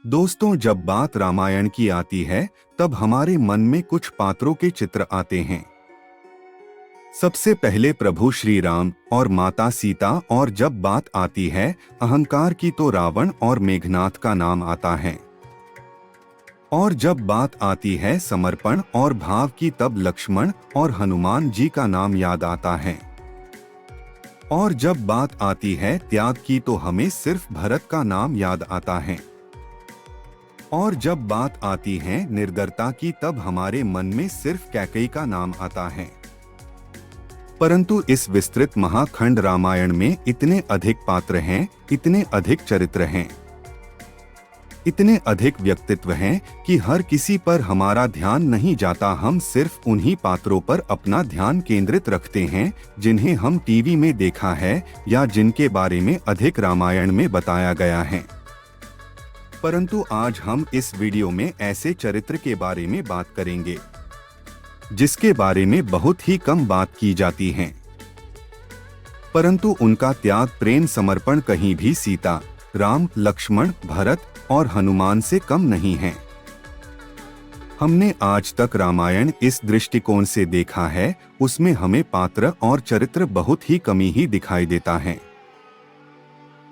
दोस्तों, जब बात रामायण की आती है तब हमारे मन में कुछ पात्रों के चित्र आते हैं। सबसे पहले प्रभु श्री राम और माता सीता, और जब बात आती है अहंकार की तो रावण और मेघनाथ का नाम आता है। और जब बात आती है समर्पण और भाव की तब लक्ष्मण और हनुमान जी का नाम याद आता है। और जब बात आती है त्याग की तो हमें सिर्फ भरत का नाम याद आता है। और जब बात आती है निर्दयता की तब हमारे मन में सिर्फ कैकेयी का नाम आता है। परंतु इस विस्तृत महाखंड रामायण में इतने अधिक पात्र हैं, इतने अधिक चरित्र हैं, इतने अधिक व्यक्तित्व हैं कि हर किसी पर हमारा ध्यान नहीं जाता। हम सिर्फ उन्हीं पात्रों पर अपना ध्यान केंद्रित रखते हैं जिन्हें हम टीवी में देखा है या जिनके बारे में अधिक रामायण में बताया गया है। परंतु आज हम इस वीडियो में ऐसे चरित्र के बारे में बात करेंगे जिसके बारे में बहुत ही कम बात की जाती है, परंतु उनका त्याग, प्रेम, समर्पण कहीं भी सीता, राम, लक्ष्मण, भरत और हनुमान से कम नहीं है। हमने आज तक रामायण इस दृष्टिकोण से देखा है, उसमें हमें पात्र और चरित्र बहुत ही कमी ही दिखाई देता है।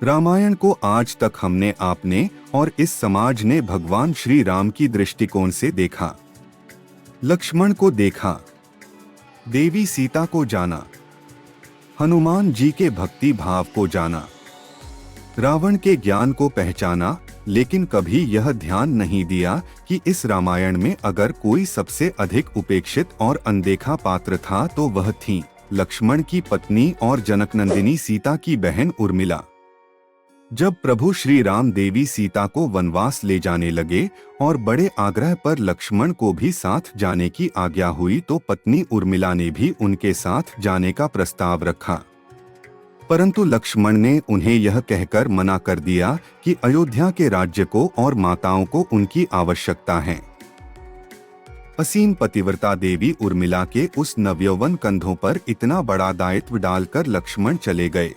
रामायण को आज तक हमने, आपने और इस समाज ने भगवान श्री राम की दृष्टिकोण से देखा, लक्ष्मण को देखा, देवी सीता को जाना, हनुमान जी के भक्ति भाव को जाना, रावण के ज्ञान को पहचाना, लेकिन कभी यह ध्यान नहीं दिया कि इस रामायण में अगर कोई सबसे अधिक उपेक्षित और अनदेखा पात्र था तो वह थी लक्ष्मण की पत्नी और जनकनंदिनी सीता की बहन उर्मिला। जब प्रभु श्री राम देवी सीता को वनवास ले जाने लगे और बड़े आग्रह पर लक्ष्मण को भी साथ जाने की आज्ञा हुई तो पत्नी उर्मिला ने भी उनके साथ जाने का प्रस्ताव रखा, परंतु लक्ष्मण ने उन्हें यह कहकर मना कर दिया कि अयोध्या के राज्य को और माताओं को उनकी आवश्यकता है। असीम पतिव्रता देवी उर्मिला के उस नवयौवन कंधों पर इतना बड़ा दायित्व डालकर लक्ष्मण चले गए।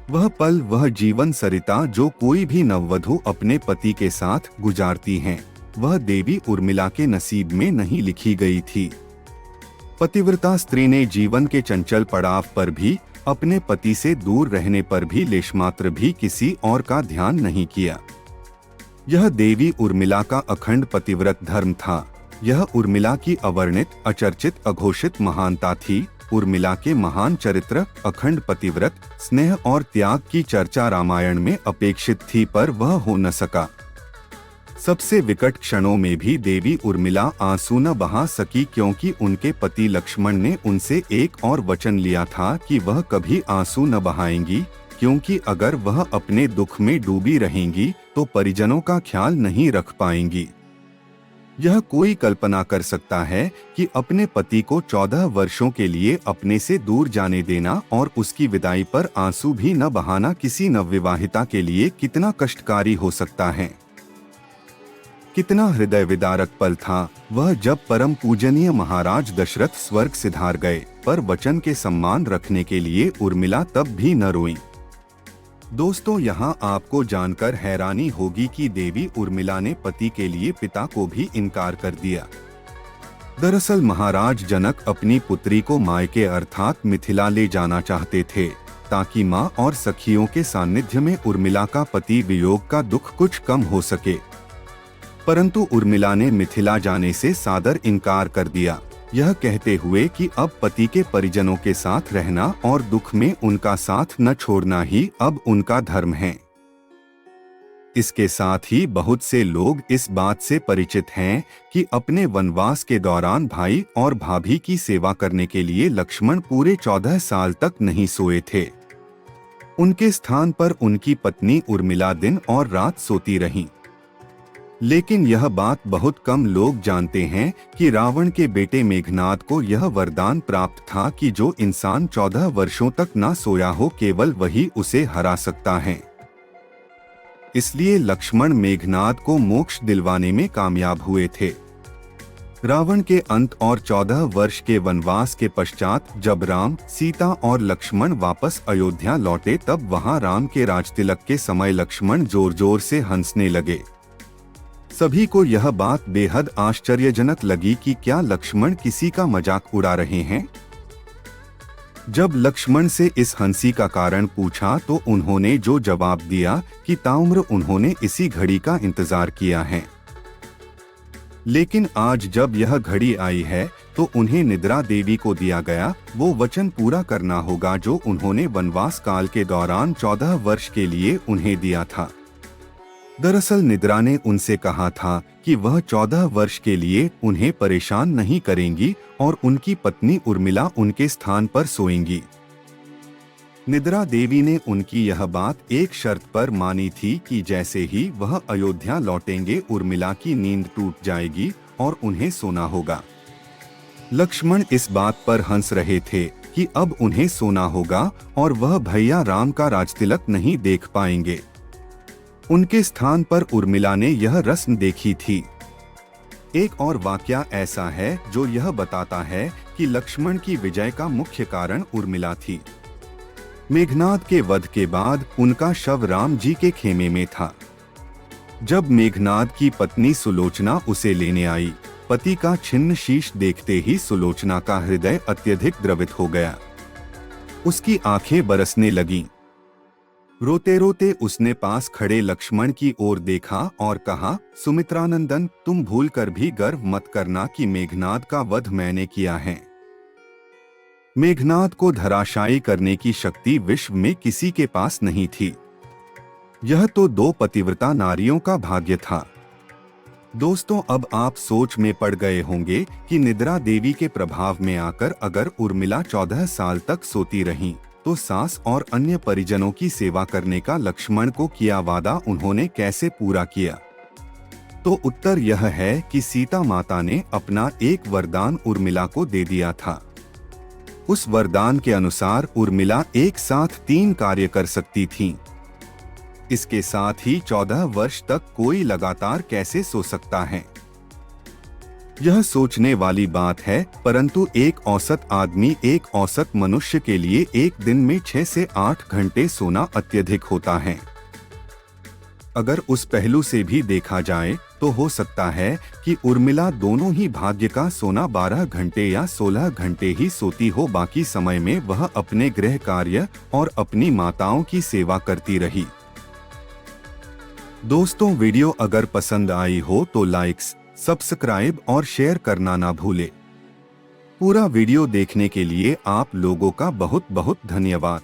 वह पल, वह जीवन सरिता जो कोई भी नववधु अपने पति के साथ गुजारती हैं, वह देवी उर्मिला के नसीब में नहीं लिखी गई थी। पतिव्रता स्त्री ने जीवन के चंचल पड़ाव पर भी, अपने पति से दूर रहने पर भी लेशमात्र भी किसी और का ध्यान नहीं किया। यह देवी उर्मिला का अखंड पतिव्रत धर्म था। यह उर्मिला की अवर्णित, अचर्चित, अघोषित महानता थी। उर्मिला के महान चरित्र, अखंड पतिव्रत, स्नेह और त्याग की चर्चा रामायण में अपेक्षित थी, पर वह हो न सका। सबसे विकट क्षणों में भी देवी उर्मिला आंसू न बहा सकी, क्योंकि उनके पति लक्ष्मण ने उनसे एक और वचन लिया था कि वह कभी आंसू न बहाएंगी, क्योंकि अगर वह अपने दुख में डूबी रहेंगी तो परिजनों का ख्याल नहीं रख पाएंगी। यह कोई कल्पना कर सकता है कि अपने पति को 14 वर्षों के लिए अपने से दूर जाने देना और उसकी विदाई पर आंसू भी न बहाना किसी नवविवाहिता के लिए कितना कष्टकारी हो सकता है। कितना हृदय विदारक पल था वह जब परम पूजनीय महाराज दशरथ स्वर्ग सिधार गए, पर वचन के सम्मान रखने के लिए उर्मिला तब भी न रोई। दोस्तों, यहाँ आपको जानकर हैरानी होगी कि देवी उर्मिला ने पति के लिए पिता को भी इनकार कर दिया। दरअसल महाराज जनक अपनी पुत्री को मायके अर्थात मिथिला ले जाना चाहते थे, ताकि माँ और सखियों के सानिध्य में उर्मिला का पति वियोग का दुख कुछ कम हो सके। परंतु उर्मिला ने मिथिला जाने से सादर इनकार कर दिया, यह कहते हुए कि अब पति के परिजनों के साथ रहना और दुख में उनका साथ न छोड़ना ही अब उनका धर्म है। इसके साथ ही बहुत से लोग इस बात से परिचित हैं कि अपने वनवास के दौरान भाई और भाभी की सेवा करने के लिए लक्ष्मण पूरे 14 साल तक नहीं सोए थे। उनके स्थान पर उनकी पत्नी उर्मिला दिन और रात सोती रहीं। लेकिन यह बात बहुत कम लोग जानते हैं कि रावण के बेटे मेघनाद को यह वरदान प्राप्त था कि जो इंसान 14 वर्षों तक ना सोया हो केवल वही उसे हरा सकता है। इसलिए लक्ष्मण मेघनाद को मोक्ष दिलवाने में कामयाब हुए थे। रावण के अंत और 14 वर्ष के वनवास के पश्चात जब राम, सीता और लक्ष्मण वापस अयोध्या लौटे तब वहां राम के राजतिलक के समय लक्ष्मण जोर जोर से हंसने लगे। सभी को यह बात बेहद आश्चर्यजनक लगी कि क्या लक्ष्मण किसी का मजाक उड़ा रहे हैं। जब लक्ष्मण से इस हंसी का कारण पूछा तो उन्होंने जो जवाब दिया कि ताउम्र उन्होंने इसी घड़ी का इंतजार किया है, लेकिन आज जब यह घड़ी आई है तो उन्हें निद्रा देवी को दिया गया वो वचन पूरा करना होगा जो उन्होंने वनवास काल के दौरान 14 वर्ष के लिए उन्हें दिया था। दरअसल निद्रा ने उनसे कहा था कि वह 14 वर्ष के लिए उन्हें परेशान नहीं करेंगी और उनकी पत्नी उर्मिला उनके स्थान पर सोएंगी। निद्रा देवी ने उनकी यह बात एक शर्त पर मानी थी कि जैसे ही वह अयोध्या लौटेंगे उर्मिला की नींद टूट जाएगी और उन्हें सोना होगा। लक्ष्मण इस बात पर हंस रहे थे कि अब उन्हें सोना होगा और वह भैया राम का राजतिलक नहीं देख पाएंगे। उनके स्थान पर उर्मिला ने यह रस्म देखी थी। एक और वाकया ऐसा है जो यह बताता है कि लक्ष्मण की विजय का मुख्य कारण उर्मिला थी। मेघनाद के वध के बाद उनका शव राम जी के खेमे में था। जब मेघनाद की पत्नी सुलोचना उसे लेने आई, पति का छिन्न शीश देखते ही सुलोचना का हृदय अत्यधिक द्रवित हो गया। उसकी आंखें बरसने लगीं। रोते रोते उसने पास खड़े लक्ष्मण की ओर देखा और कहा, सुमित्रानंदन, तुम भूलकर भी गर्व मत करना कि मेघनाद का वध मैंने किया है। मेघनाद को धराशायी करने की शक्ति विश्व में किसी के पास नहीं थी। यह तो 2 पतिव्रता नारियों का भाग्य था। दोस्तों, अब आप सोच में पड़ गए होंगे कि निद्रा देवी के प्रभाव में आकर अगर उर्मिला 14 साल तक सोती रहीं, तो सास और अन्य परिजनों की सेवा करने का लक्ष्मण को किया वादा उन्होंने कैसे पूरा किया। तो उत्तर यह है कि सीता माता ने अपना एक वरदान उर्मिला को दे दिया था। उस वरदान के अनुसार उर्मिला एक साथ 3 कार्य कर सकती थीं। इसके साथ ही 14 वर्ष तक कोई लगातार कैसे सो सकता है, यह सोचने वाली बात है। परंतु एक औसत आदमी, एक औसत मनुष्य के लिए एक दिन में 6 से 8 घंटे सोना अत्यधिक होता है। अगर उस पहलू से भी देखा जाए तो हो सकता है कि उर्मिला दोनों ही भाग्य का सोना 12 घंटे या 16 घंटे ही सोती हो, बाकी समय में वह अपने गृह कार्य और अपनी माताओं की सेवा करती रही। दोस्तों, वीडियो अगर पसंद आई हो तो लाइक्स, सब्सक्राइब और शेयर करना ना भूले। पूरा वीडियो देखने के लिए आप लोगों का बहुत बहुत धन्यवाद।